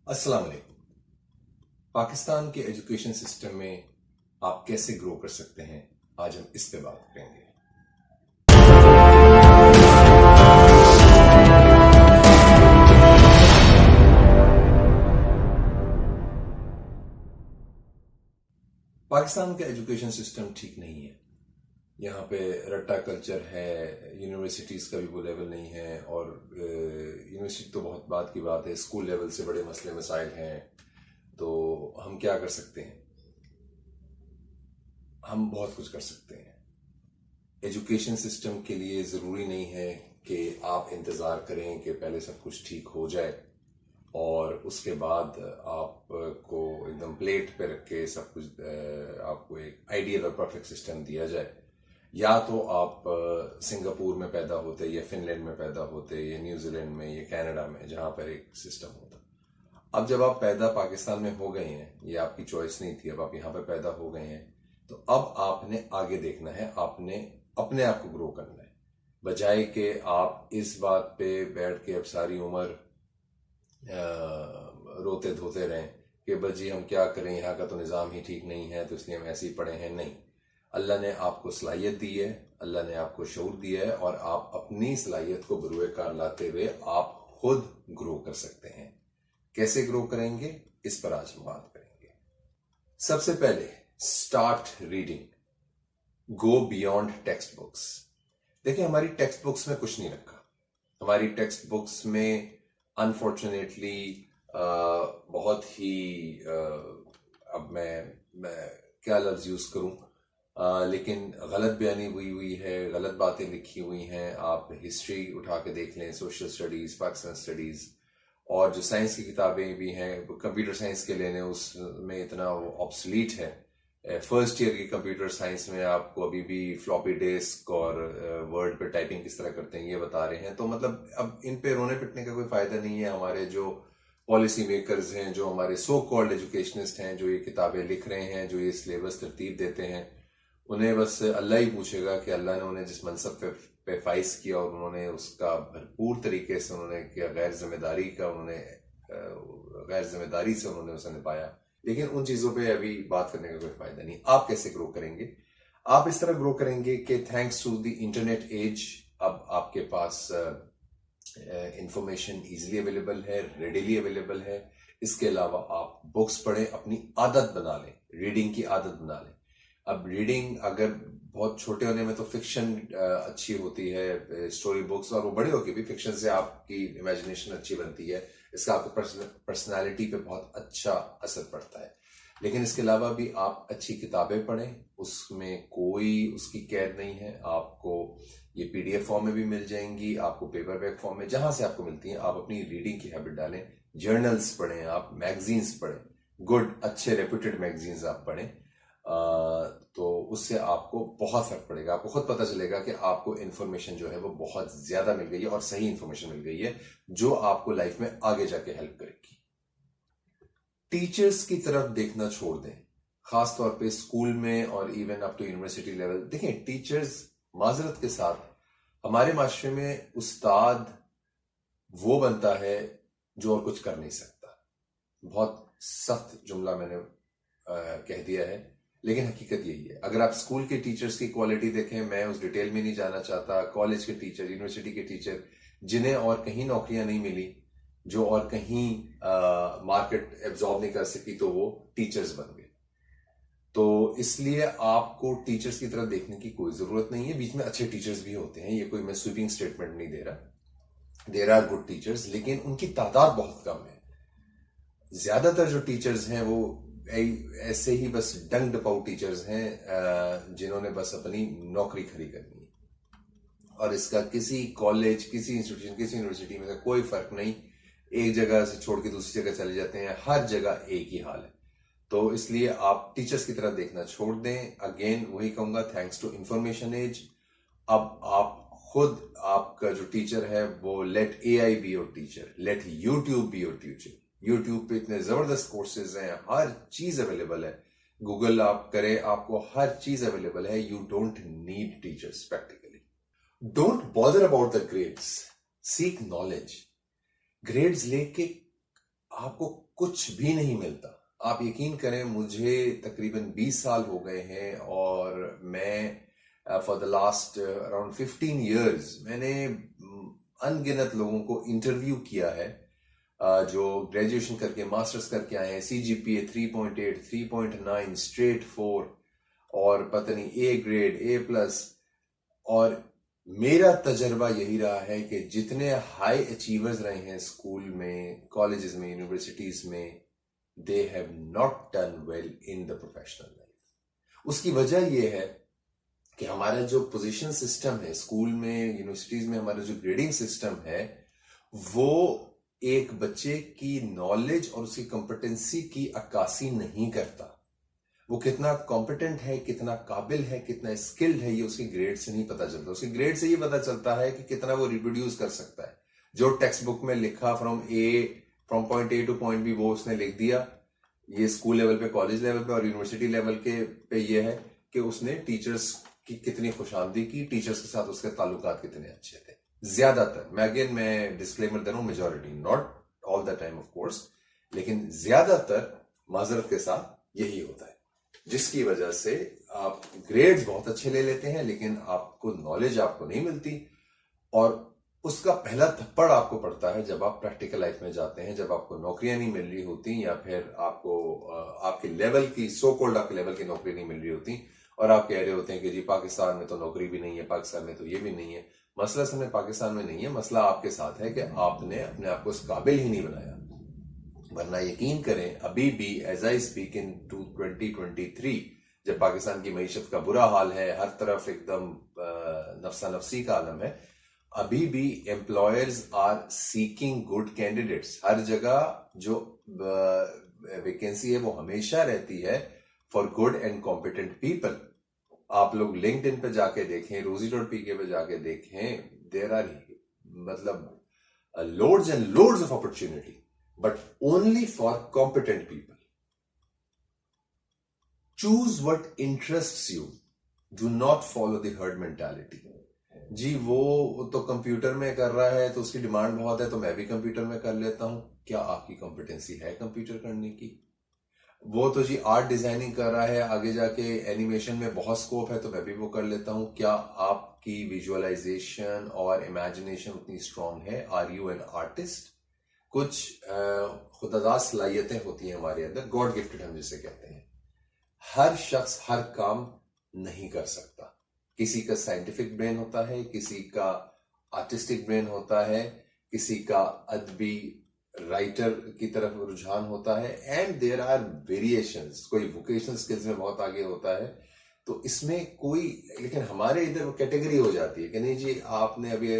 अस्सलाम वालेकुम। पाकिस्तान के एजुकेशन सिस्टम में आप कैसे ग्रो कर सकते हैं, आज हम इस पे बात करेंगे। पाकिस्तान का एजुकेशन सिस्टम ठीक नहीं है। यहाँ पे रट्टा कल्चर है, यूनिवर्सिटीज का भी वो लेवल नहीं है, और यूनिवर्सिटी तो बहुत बात की बात है, स्कूल लेवल से बड़े मसले मसाइल हैं। तो हम क्या कर सकते हैं? हम बहुत कुछ कर सकते हैं। एजुकेशन सिस्टम के लिए ज़रूरी नहीं है कि आप इंतज़ार करें कि पहले सब कुछ ठीक हो जाए और उसके बाद आपको एकदम प्लेट पे रख के सब कुछ आपको एक आइडियल और परफेक्ट सिस्टम दिया जाए। या तो आप सिंगापुर में पैदा होते, या फिनलैंड में पैदा होते, या न्यूजीलैंड में, या कनाडा में, जहां पर एक सिस्टम होता। अब जब आप पैदा पाकिस्तान में हो गए हैं, ये आपकी चॉइस नहीं थी, अब आप यहाँ पे पैदा हो गए हैं, तो अब आपने आगे देखना है, आपने अपने आप को ग्रो करना है, बजाय कि आप इस बात पे बैठ के अब सारी उम्र रोते धोते रहें कि बस जी हम क्या करें, यहाँ का तो निज़ाम ही ठीक नहीं है, तो इसलिए हम ऐसे ही पढ़े हैं। नहीं, अल्लाह ने आपको सलाहियत दी है, अल्लाह ने आपको शऊर दिया है, और आप अपनी सलाहियत को बरूए कार लाते हुए आप खुद ग्रो कर सकते हैं। कैसे ग्रो करेंगे, इस पर आज हम बात करेंगे। सबसे पहले start reading, go beyond text books. देखिए, हमारी टेक्स्ट बुक्स में कुछ नहीं रखा। हमारी टेक्स्ट बुक्स में अनफॉर्चुनेटली बहुत ही अब मैं क्या लफ्ज यूज करूं, लेकिन गलत बयानी हुई है, गलत बातें लिखी हुई हैं। आप हिस्ट्री उठा के देख लें, सोशल स्टडीज, पाकिस्तान स्टडीज, और जो साइंस की किताबें भी हैं, कंप्यूटर साइंस के लेने उसमें इतना वो ऑब्सलीट है। फर्स्ट ईयर की कंप्यूटर साइंस में आपको अभी भी फ्लॉपी डिस्क और वर्ड पे टाइपिंग किस तरह करते हैं ये बता रहे हैं। तो मतलब अब इन पे रोने पिटने का कोई फायदा नहीं है। हमारे जो पॉलिसी मेकर्स हैं, जो हमारे सो कॉल्ड एजुकेशनिस्ट हैं, जो ये किताबें लिख रहे हैं, जो ये सिलेबस तरतीब देते हैं, उन्हें बस अल्लाह ही पूछेगा कि अल्लाह ने उन्हें जिस मनसब पे फाइज किया और उन्होंने उसका भरपूर तरीके से उन्होंने किया, गैर जिम्मेदारी से उन्होंने उसे निभाया। लेकिन उन चीजों पे अभी बात करने का कोई फायदा नहीं। आप कैसे ग्रो करेंगे? आप इस तरह ग्रो करेंगे कि thanks to the internet age, अब आपके पास इंफॉर्मेशन इजीली अवेलेबल है, रेडिली अवेलेबल है। इसके अलावा आप बुक्स पढ़ें, अपनी आदत बना लें, रीडिंग की आदत बना लें। अब रीडिंग अगर बहुत छोटे होने में तो फिक्शन अच्छी होती है, स्टोरी बुक्स, और वो बड़े होके भी फिक्शन से आपकी इमेजिनेशन अच्छी बनती है, इसका आपको पर्सनालिटी पे बहुत अच्छा असर पड़ता है। लेकिन इसके अलावा भी आप अच्छी किताबें पढ़ें, उसमें कोई उसकी कैद नहीं है। आपको ये पीडीएफ फॉर्म में भी मिल जाएंगी, आपको पेपर बैक फॉर्म में, जहां से आपको मिलती हैं। आप अपनी रीडिंग की हैबिट डालें, जर्नल्स पढ़ें, आप मैगजीन्स पढ़ें, गुड अच्छे रेप्यूटेड मैगजीन्स आप पढ़ें। तो उससे आपको बहुत फर्क पड़ेगा। आपको खुद पता चलेगा कि आपको इन्फॉर्मेशन जो है वो बहुत ज्यादा मिल गई है, और सही इन्फॉर्मेशन मिल गई है, जो आपको लाइफ में आगे जाके हेल्प करेगी। टीचर्स की तरफ देखना छोड़ दें, खासतौर पे स्कूल में और even up to university level. देखें, टीचर्स, माजरत के साथ, हमारे माशरे में उस्ताद वो बनता है जो और कुछ कर नहीं सकता। बहुत सख्त जुमला मैंने कह दिया है, लेकिन हकीकत यही है। अगर आप स्कूल के टीचर्स की क्वालिटी देखें, मैं उस डिटेल में नहीं जाना चाहता, कॉलेज के टीचर, यूनिवर्सिटी के टीचर, जिन्हें और कहीं नौकरियां नहीं मिली, जो और कहीं मार्केट एब्जॉर्ब नहीं कर सकी, तो वो टीचर्स बन गए। तो इसलिए आपको टीचर्स की तरफ देखने की कोई जरूरत नहीं है। बीच में अच्छे टीचर्स भी होते हैं, ये कोई मैं स्वीपिंग स्टेटमेंट नहीं दे रहा। देयर आर गुड टीचर्स, लेकिन उनकी तादाद बहुत कम है। ज्यादातर जो टीचर्स हैं वो ऐसे ही बस डंग डपाऊ टीचर्स हैं, जिन्होंने बस अपनी नौकरी खड़ी करनी है, और इसका किसी कॉलेज, किसी इंस्टीट्यूशन, किसी यूनिवर्सिटी में कोई फर्क नहीं। एक जगह से छोड़ के दूसरी जगह चले जाते हैं, हर जगह एक ही हाल है। तो इसलिए आप टीचर्स की तरफ देखना छोड़ दें। अगेन वही कहूंगा, थैंक्स टू इंफॉर्मेशन एज, अब आप खुद, आपका जो टीचर है वो let AI be your teacher, let YouTube be your teacher. YouTube पे इतने जबरदस्त कोर्सेज हैं, हर चीज अवेलेबल है। गूगल आप करें, आपको हर चीज अवेलेबल है। You don't need teachers practically. Don't bother about the grades, seek knowledge. Grades लेके आपको कुछ भी नहीं मिलता। आप यकीन करें, मुझे तकरीबन 20 साल हो गए हैं और मैं for the last around 15 years मैंने अनगिनत लोगों को इंटरव्यू किया है जो ग्रेजुएशन करके मास्टर्स करके आए हैं, CGPA 3.8 3.9 स्ट्रेट 4 और पता नहीं A ग्रेड A+। और मेरा तजर्बा यही रहा है कि जितने हाई अचीवर्स रहे हैं स्कूल में, कॉलेजेस में, यूनिवर्सिटीज में, they have not done well in the professional life. उसकी वजह यह है कि हमारा जो पोजीशन सिस्टम है स्कूल में, यूनिवर्सिटीज में, हमारा जो ग्रेडिंग सिस्टम है वो एक बच्चे की नॉलेज और उसकी कॉम्पिटेंसी की अक्कासी नहीं करता। वो कितना कॉम्पिटेंट है, कितना काबिल है, कितना स्किल्ड है, ये उसके ग्रेड से नहीं पता चलता। उसके ग्रेड से ये पता चलता है कि कितना वो रिप्रोड्यूस कर सकता है। जो टेक्स्ट बुक में लिखा from point A to point B वो उसने लिख दिया। ये स्कूल लेवल पे, कॉलेज लेवल पे और यूनिवर्सिटी लेवल के पे ये है कि उसने टीचर्स की कितनी खुशामदी की, टीचर्स के साथ उसके ताल्लुकात कितने अच्छे थे। ज्यादातर, मैं डिस्क्लेमर दे रहा हूं, majority, not all the time of course, लेकिन ज्यादातर माजरत के साथ यही होता है, जिसकी वजह से आप ग्रेड्स बहुत अच्छे ले लेते हैं लेकिन आपको नॉलेज आपको नहीं मिलती। और उसका पहला थप्पड़ आपको पड़ता है जब आप प्रैक्टिकल लाइफ में जाते हैं, जब आपको नौकरियां नहीं मिल रही होती या फिर आपको आपके लेवल की, सो कॉल्ड आपके लेवल की नौकरी नहीं मिल रही होती और आप कह रहे होते हैं कि जी पाकिस्तान में तो नौकरी भी नहीं है, पाकिस्तान में तो ये भी नहीं है। मसला समय पाकिस्तान में नहीं है, मसला आपके साथ है कि आपने अपने आप को इस काबिल ही नहीं बनाया। वरना यकीन करें, अभी भी एज आई स्पीक इन 2023 जब पाकिस्तान की मईशत का बुरा हाल है, हर तरफ एकदम नफसा नफसी का आलम है, अभी भी employers are seeking good candidates. हर जगह जो वैकेंसी है वो हमेशा रहती है for good and competent people. आप लोग लिंक्डइन पे जाके देखें, rosie.pk पे जाके देखें, देयर आर मतलब loads and loads of opportunity, but only for competent people. Choose what interests you. Do not follow the herd mentality. जी वो तो कंप्यूटर में कर रहा है तो उसकी डिमांड बहुत है तो मैं भी कंप्यूटर में कर लेता हूं। क्या आपकी कॉम्पिटेंसी है कंप्यूटर करने की? वो तो जी आर्ट डिजाइनिंग कर रहा है, आगे जाके एनिमेशन में बहुत स्कोप है तो मैं भी वो कर लेता हूं। क्या आपकी विजुअलाइजेशन और इमेजिनेशन उतनी स्ट्रांग है? Are you an artist? कुछ खुदादाद सलाहियतें होती हैं हमारे अंदर, गॉड गिफ्टेड हम जिसे कहते हैं। हर शख्स हर काम नहीं कर सकता। किसी का साइंटिफिक ब्रेन होता है, किसी का आर्टिस्टिक ब्रेन होता है, किसी का अदबी राइटर की तरफ रुझान होता है, एंड देयर आर वेरिएशंस। कोई वोकेशनल स्किल्स में बहुत आगे होता है, तो इसमें कोई, लेकिन हमारे इधर वो कैटेगरी हो जाती है कि नहीं जी आपने अभी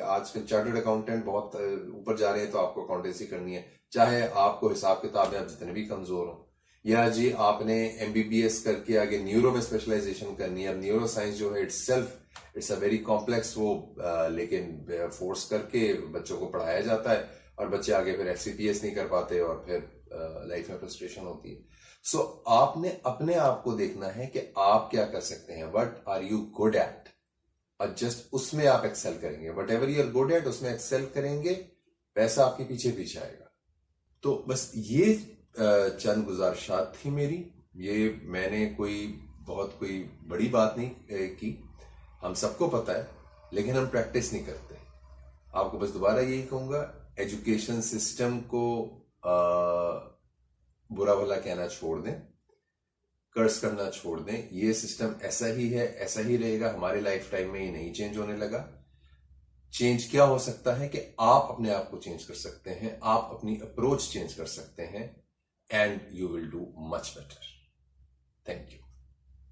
आजकल चार्टर्ड अकाउंटेंट बहुत ऊपर जा रहे हैं तो आपको अकाउंटेंसी करनी है, चाहे आपको हिसाब किताब में आप जितने भी कमजोर हो, या जी आपने MBBS करके आगे न्यूरो में स्पेशलाइजेशन करनी है। अब न्यूरो साइंस जो है इट्स अ वेरी कॉम्प्लेक्स वो, लेकिन फोर्स करके बच्चों को पढ़ाया जाता है और बच्चे आगे फिर FCPS नहीं कर पाते और फिर लाइफ में फ्रस्ट्रेशन होती है। सो आपने अपने आप को देखना है कि आप क्या कर सकते हैं, what are you good at, और जस्ट उसमें आप एक्सेल करेंगे। Whatever you are good at उसमें एक्सेल करेंगे, पैसा आपके पीछे पीछे आएगा। तो बस ये चंद गुजारिशात थी मेरी। ये मैंने कोई बड़ी बात नहीं की, हम सबको पता है लेकिन हम प्रैक्टिस नहीं करते। आपको बस दोबारा यही कहूंगा, एजुकेशन सिस्टम को बुरा भला कहना छोड़ दें, कर्ज करना छोड़ दें। ये सिस्टम ऐसा ही है, ऐसा ही रहेगा, हमारे लाइफ टाइम में ये नहीं चेंज होने लगा। चेंज क्या हो सकता है कि आप अपने आप को चेंज कर सकते हैं, आप अपनी अप्रोच चेंज कर सकते हैं, and you will do much better. Thank you.